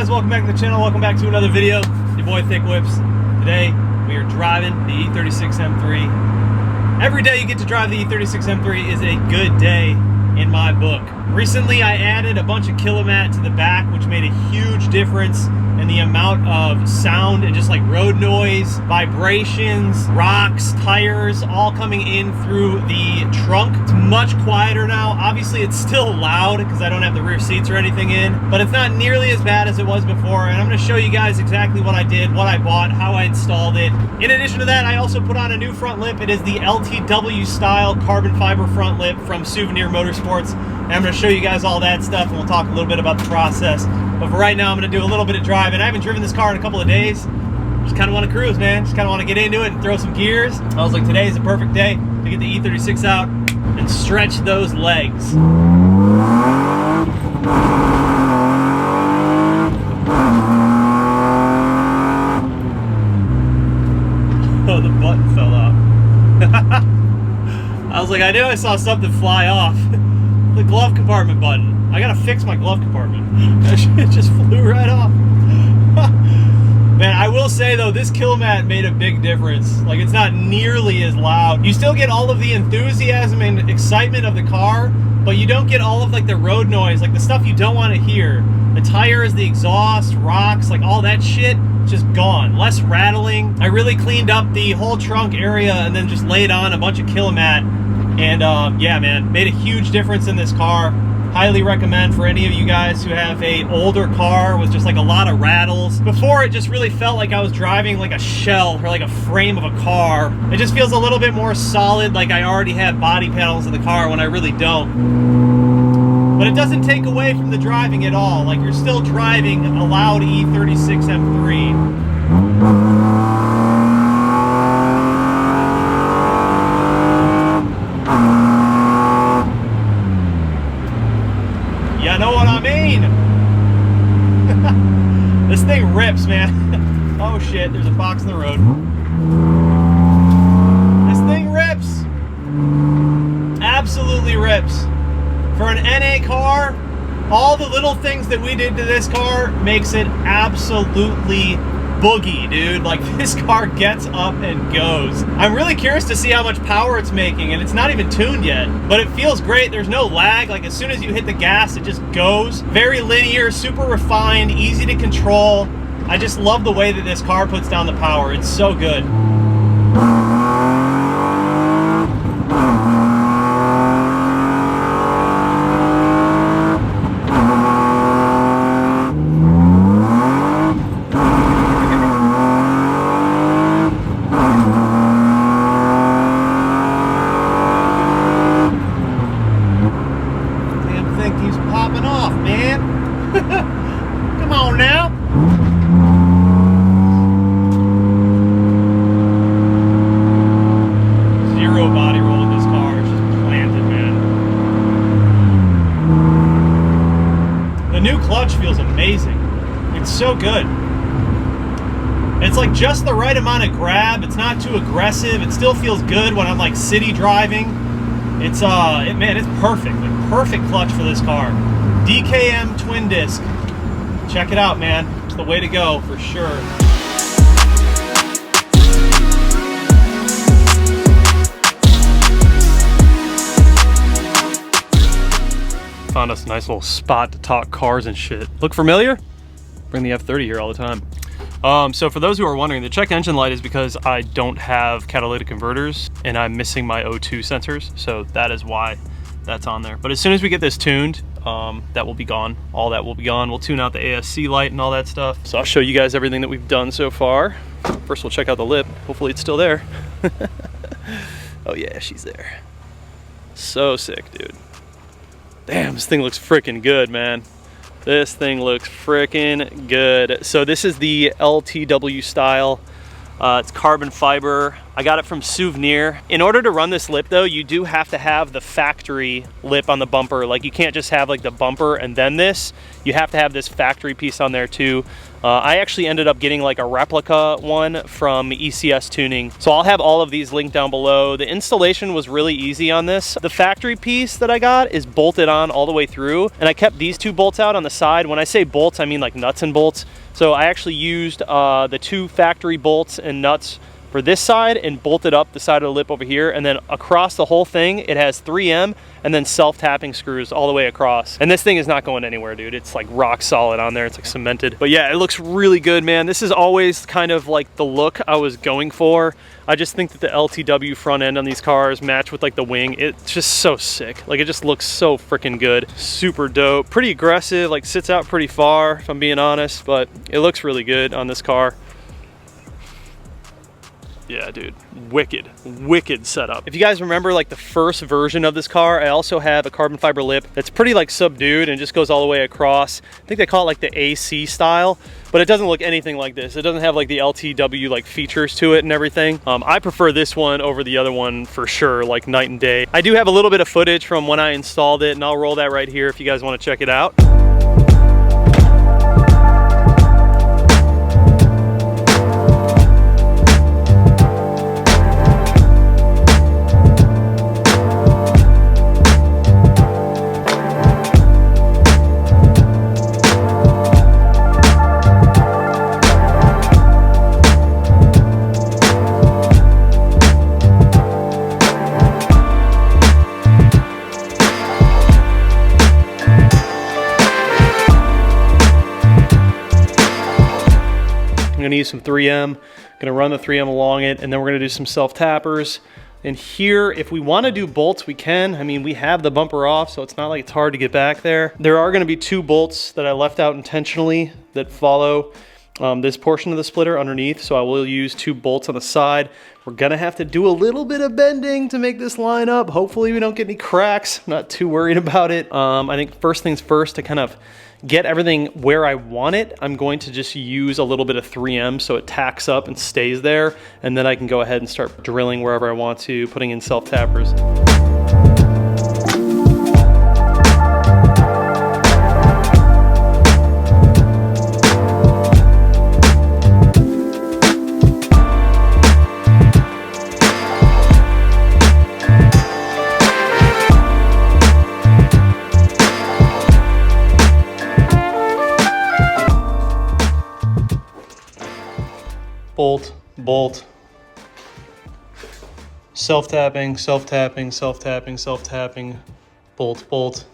guys? Welcome back to the channel. Welcome back to another video. Your boy Thick Whips. Today we are driving the E36 M3. Every day you get to drive the E36 M3 is a good day in my book. Recently I added a bunch of Kilmat to the back, which made a huge difference in the amount of sound and just like road noise, vibrations, rocks, tires, all coming in through the trunk. It's much quieter now. Obviously it's still loud because I don't have the rear seats or anything in, but it's not nearly as bad as it was before, and I'm going to show you guys exactly what I did, what I bought, how I installed it. In addition to that, I also put on a new front lip. It is the LTW style carbon fiber front lip from Souvenir Motorsports, and I'm going to show you guys all that stuff, and we'll talk a little bit about the process. But for right now, I'm going to do a little bit of driving. I haven't driven this car in a couple of days. Just kind of want to cruise, man. Just kind of want to get into it and throw some gears. I was like, today is a perfect day to get the E36 out and stretch those legs. Oh, the button fell off. I was like, I knew I saw something fly off. The glove compartment button. I gotta fix my glove compartment. That shit just flew right off. Man, I will say though, this Kilmat made a big difference. Like, it's not nearly as loud. You still get all of the enthusiasm and excitement of the car, but you don't get all of like the road noise, like the stuff you don't want to hear. The tires, the exhaust, rocks, like all that shit, just gone. Less rattling. I really cleaned up the whole trunk area and then just laid on a bunch of Kilmat. And yeah, man, made a huge difference in this car. Highly recommend for any of you guys who have a older car with just like a lot of rattles. Before, it just really felt like I was driving like a shell or like a frame of a car. It just feels a little bit more solid, like I already have body panels in the car when I really don't. But it doesn't take away from the driving at all. Like, you're still driving a loud E36 M3. You know what I mean? This thing rips, man. Oh shit, there's a fox in the road. This thing rips. Absolutely rips. For an NA car, all the little things that we did to this car makes it absolutely boogie, dude. Like, this car gets up and goes. I'm really curious to see how much power it's making, and it's not even tuned yet, but it feels great. There's no lag. Like, as soon as you hit the gas, it just goes. Very linear, super refined, easy to control. I just love the way that this car puts down the power. It's so good. Come on now. Zero body roll in this car. It's just planted, man. The new clutch feels amazing. It's so good. It's like just the right amount of grab. It's not too aggressive. It still feels good when I'm like city driving. It's man, it's perfect. Like, perfect clutch for this car. DKM twin disc. Check it out, man. It's the way to go for sure. Found us a nice little spot to talk cars and shit. Look familiar? Bring the F30 here all the time. So for those who are wondering, the check engine light is because I don't have catalytic converters and I'm missing my O2 sensors. So that is why that's on there. But as soon as we get this tuned, that will be gone. All that will be gone. We'll tune out the ASC light and all that stuff. So I'll show you guys everything that we've done so far. First, we'll check out the lip. Hopefully it's still there. Oh yeah, she's there. So sick, dude. Damn, this thing looks freaking good, man. This thing looks freaking good. So this is the LTW style. It's carbon fiber I got it from Souvenir. In order to run this lip though, you do have to have the factory lip on the bumper. Like you can't just have like the bumper and then this. You have to have this factory piece on there too. I actually ended up getting like a replica one from ECS Tuning. So I'll have all of these linked down below. The installation was really easy on this. The factory piece that I got is bolted on all the way through, and I kept these two bolts out on the side. When I say bolts, I mean like nuts and bolts. So I actually used the two factory bolts and nuts for this side and bolted up the side of the lip over here, and then across the whole thing it has 3M and then self-tapping screws all the way across. And this thing is not going anywhere, dude. It's like rock solid on there. It's like cemented. But yeah, it looks really good, man. This is always kind of like the look I was going for. I just think that the LTW front end on these cars match with like the wing. It's just so sick. Like it just looks so freaking good. Super dope. Pretty aggressive, like sits out pretty far if I'm being honest, but it looks really good on this car. Yeah, dude, wicked setup. If you guys remember like the first version of this car, I also have a carbon fiber lip that's pretty like subdued and just goes all the way across. I think they call it like the AC style, but it doesn't look anything like this. It doesn't have like the LTW like features to it and everything. I prefer this one over the other one for sure, like night and day. I do have a little bit of footage from when I installed it, and I'll roll that right here if you guys want to check it out. I'm gonna use some 3M, gonna run the 3M along it, and then we're gonna do some self-tappers. And here, if we wanna do bolts, we can. I mean, we have the bumper off, so it's not like it's hard to get back there. There are gonna be two bolts that I left out intentionally that follow this portion of the splitter underneath, so I will use two bolts on the side. We're gonna have to do a little bit of bending to make this line up. Hopefully we don't get any cracks. I'm not too worried about it. I think first things first, to kind of get everything where I want it, I'm going to just use a little bit of 3M so it tacks up and stays there, and then I can go ahead and start drilling wherever I want to, putting in self-tappers. Bolt, bolt, self-tapping, self-tapping, self-tapping, self-tapping, bolt, bolt,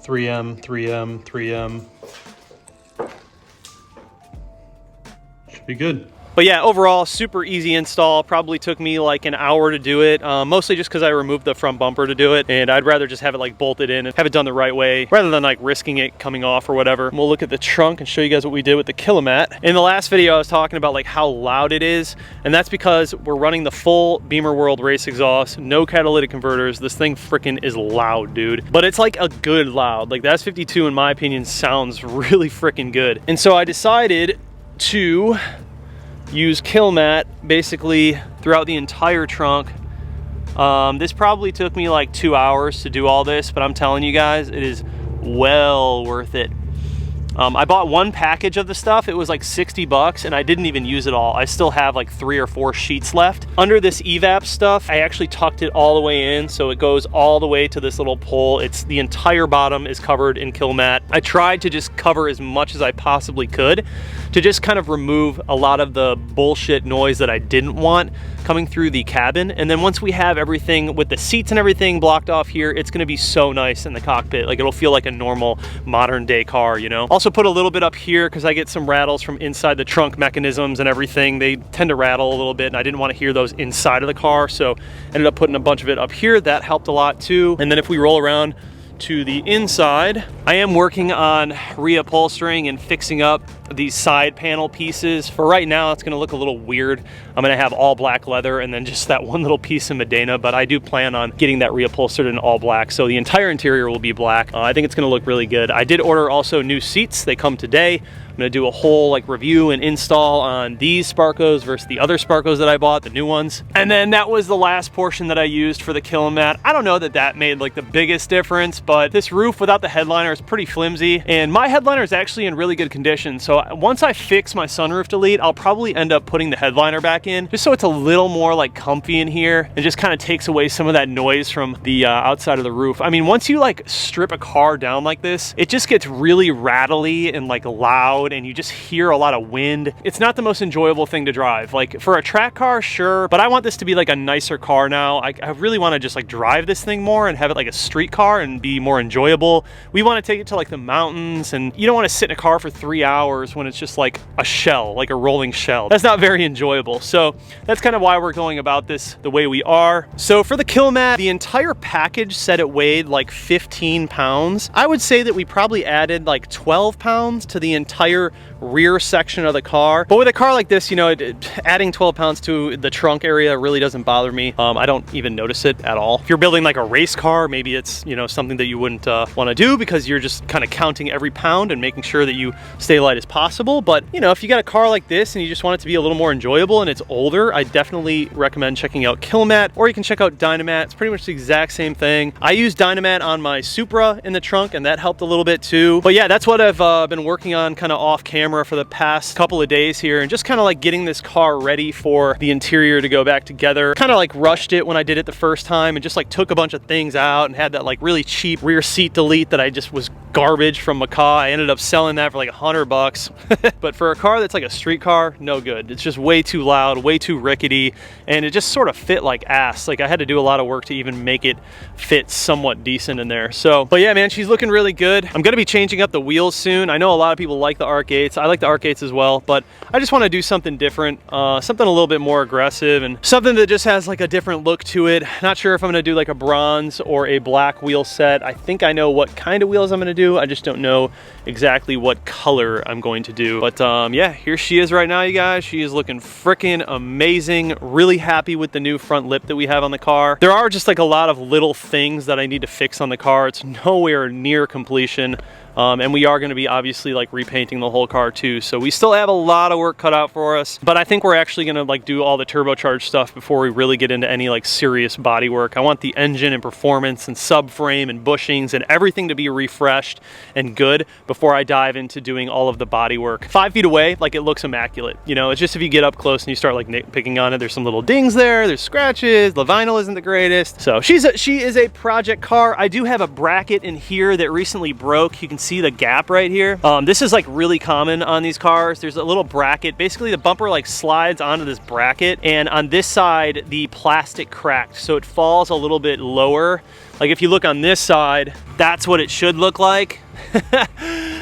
3M, 3M, 3M. Should be good. But yeah, overall, super easy install. Probably took me like an hour to do it, mostly just because I removed the front bumper to do it, and I'd rather just have it like bolted in and have it done the right way rather than like risking it coming off or whatever. We'll look at the trunk and show you guys what we did with the Kilmat. In the last video, I was talking about like how loud it is, and that's because we're running the full Beamer World race exhaust, no catalytic converters. This thing freaking is loud, dude. But it's like a good loud. Like the S52, in my opinion, sounds really freaking good. And so I decided to use Kilmat basically throughout the entire trunk. This probably took me like 2 hours to do all this, but I'm telling you guys, it is well worth it. I bought one package of the stuff. It was like 60 bucks, and I didn't even use it all. I still have like 3 or 4 sheets left. Under this evap stuff, I actually tucked it all the way in, so it goes all the way to this little pole. It's the entire bottom is covered in Kilmat. I tried to just cover as much as I possibly could to just kind of remove a lot of the bullshit noise that I didn't want coming through the cabin. And then once we have everything with the seats and everything blocked off here, it's gonna be so nice in the cockpit. Like it'll feel like a normal modern day car, you know? Also put a little bit up here because I get some rattles from inside the trunk mechanisms and everything. They tend to rattle a little bit, and I didn't want to hear those inside of the car, so ended up putting a bunch of it up here. That helped a lot too. And then if we roll around to the inside, I am working on reupholstering and fixing up these side panel pieces. For right now, it's gonna look a little weird. I'm gonna have all black leather and then just that one little piece of Medina, but I do plan on getting that reupholstered in all black, so the entire interior will be black. I think it's gonna look really good. I did order also new seats. They come today. I'm gonna do a whole like review and install on these Sparcos versus the other Sparcos that I bought, the new ones. And then that was the last portion that I used for the Kilmat. I don't know that that made like the biggest difference, but this roof without the headliner is pretty flimsy, and my headliner is actually in really good condition. So once I fix my sunroof delete, I'll probably end up putting the headliner back in, just so it's a little more like comfy in here and just kind of takes away some of that noise from the outside of the roof. I mean, once you like strip a car down like this, it just gets really rattly and like loud, and you just hear a lot of wind. It's not the most enjoyable thing to drive. Like for a track car, sure, but I want this to be like a nicer car now. I really want to just like drive this thing more and have it like a street car and be more enjoyable. We want to take it to like the mountains, and you don't want to sit in a car for 3 hours when it's just like a shell, like a rolling shell. That's not very enjoyable. So that's kind of why we're going about this the way we are. So for the Kilmat, the entire package said it weighed like 15 pounds. I would say that we probably added like 12 pounds to the entire rear section of the car. But with a car like this, you know, adding 12 pounds to the trunk area really doesn't bother me. I don't even notice it at all. If you're building like a race car, maybe it's, you know, something that you wouldn't want to do because you're just kind of counting every pound and making sure that you stay light as possible. But, you know, if you got a car like this and you just want it to be a little more enjoyable and it's older, I definitely recommend checking out Kilmat, or you can check out Dynamat. It's pretty much the exact same thing. I use Dynamat on my Supra in the trunk, and that helped a little bit too. But yeah, that's what I've been working on kind of off camera for the past couple of days here, and just kind of like getting this car ready for the interior to go back together. Kind of like rushed it when I did it the first time and just like took a bunch of things out and had that like really cheap rear seat delete that I just was garbage from Macaw. I ended up selling that for like $100. But for a car that's like a street car, no good. It's just way too loud, way too rickety, and it just sort of fit like ass. Like I had to do a lot of work to even make it fit somewhat decent in there. So, but yeah, man, she's looking really good. I'm gonna be changing up the wheels soon. I know a lot of people like the ARC-8s. I like the ARC-8s as well, but I just want to do something different, something a little bit more aggressive and something that just has like a different look to it. Not sure if I'm gonna do like a bronze or a black wheel set. I think I know what kind of wheels I'm gonna do. I just don't know exactly what color I'm going to do. But yeah, here she is right now, you guys. She is looking freaking amazing. Really happy with the new front lip that we have on the car. There are just like a lot of little things that I need to fix on the car. It's nowhere near completion. And we are going to be obviously like repainting the whole car too, so we still have a lot of work cut out for us, but I think we're actually going to like do all the turbocharged stuff before we really get into any like serious body work. I want the engine and performance and subframe and bushings and everything to be refreshed and good before I dive into doing all of the body work. 5 feet away, like it looks immaculate, you know. It's just if you get up close and you start like nitpicking on it, there's some little dings there, there's scratches, the vinyl isn't the greatest. So she is a project car. I do have a bracket in here that recently broke. You can see the gap right here. This is like really common on these cars. There's a little bracket. Basically the bumper like slides onto this bracket, and on this side the plastic cracked, so it falls a little bit lower. Like if you look on this side, that's what it should look like.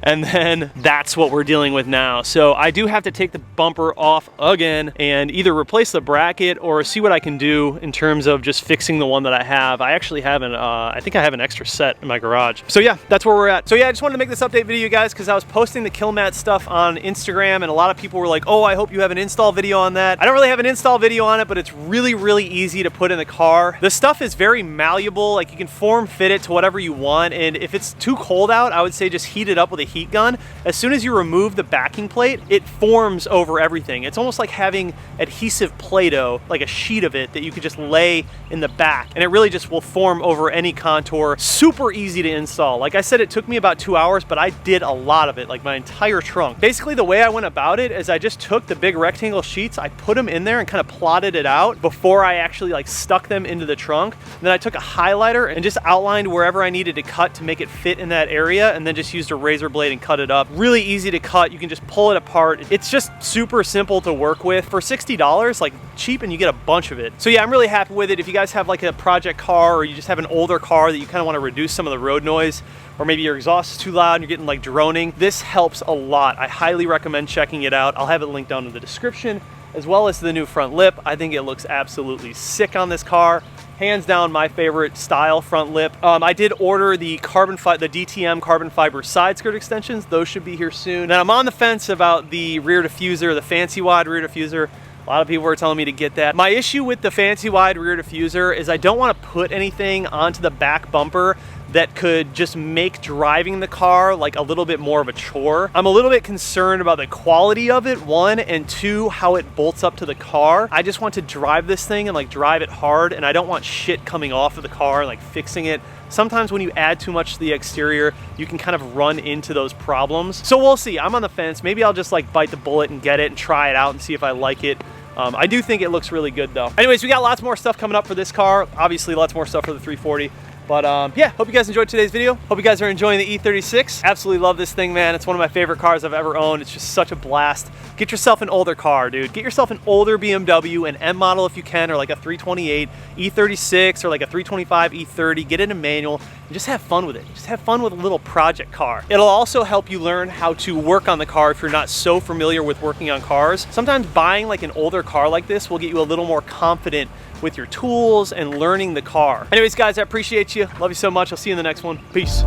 And then that's what we're dealing with now. So I do have to take the bumper off again and either replace the bracket or see what I can do in terms of just fixing the one that I have. I actually have an, I think I have an extra set in my garage. So yeah, that's where we're at. So yeah, I just wanted to make this update video, guys, because I was posting the Kilmat stuff on Instagram and a lot of people were like, oh, I hope you have an install video on that. I don't really have an install video on it, but it's really, really easy to put in the car. The stuff is very malleable. Like you can form fit it to whatever you want. And if it's too cold out, I would say just heat it up with a heat gun. As soon as you remove the backing plate, it forms over everything. It's almost like having adhesive Play-Doh, like a sheet of it that you could just lay in the back, and it really just will form over any contour. Super easy to install. Like I said, it took me about 2 hours, but I did a lot of it, like my entire trunk. Basically, the way I went about it is I just took the big rectangle sheets, I put them in there and kind of plotted it out before I actually like stuck them into the trunk. And then I took a highlighter and just outlined wherever I needed to cut to make it fit in that area, and then just used a razor blade and cut it up. Really easy to cut. You can just pull it apart. It's just super simple to work with. For $60, like cheap, and you get a bunch of it. So yeah, I'm really happy with it. If you guys have like a project car, or you just have an older car that you kind of want to reduce some of the road noise, or maybe your exhaust is too loud and you're getting like droning, this helps a lot. I highly recommend checking it out. I'll have it linked down in the description, as well as the new front lip. I think it looks absolutely sick on this car. Hands down my favorite style front lip. I did order the DTM carbon fiber side skirt extensions. Those should be here soon. And I'm on the fence about the rear diffuser, the fancy wide rear diffuser. A lot of people are telling me to get that. My issue with the fancy wide rear diffuser is I don't want to put anything onto the back bumper that could just make driving the car like a little bit more of a chore. I'm a little bit concerned about the quality of it, one, and two, how it bolts up to the car. I just want to drive this thing and like drive it hard, and I don't want shit coming off of the car and like fixing it. Sometimes when you add too much to the exterior, you can kind of run into those problems. So we'll see. I'm on the fence. Maybe I'll just like bite the bullet and get it and try it out and see if I like it. I do think it looks really good though. Anyways, we got lots more stuff coming up for this car. Obviously, lots more stuff for the 340. But yeah, hope you guys enjoyed today's video. Hope you guys are enjoying the E36. Absolutely love this thing, man. It's one of my favorite cars I've ever owned. It's just such a blast. Get yourself an older car, dude. Get yourself an older BMW, an M model if you can, or like a 328 E36 or like a 325 E30. Get it in manual and just have fun with it. Just have fun with a little project car. It'll also help you learn how to work on the car if you're not so familiar with working on cars. Sometimes buying like an older car like this will get you a little more confident with your tools and learning the car. Anyways, guys, I appreciate you. Love you so much. I'll see you in the next one. Peace.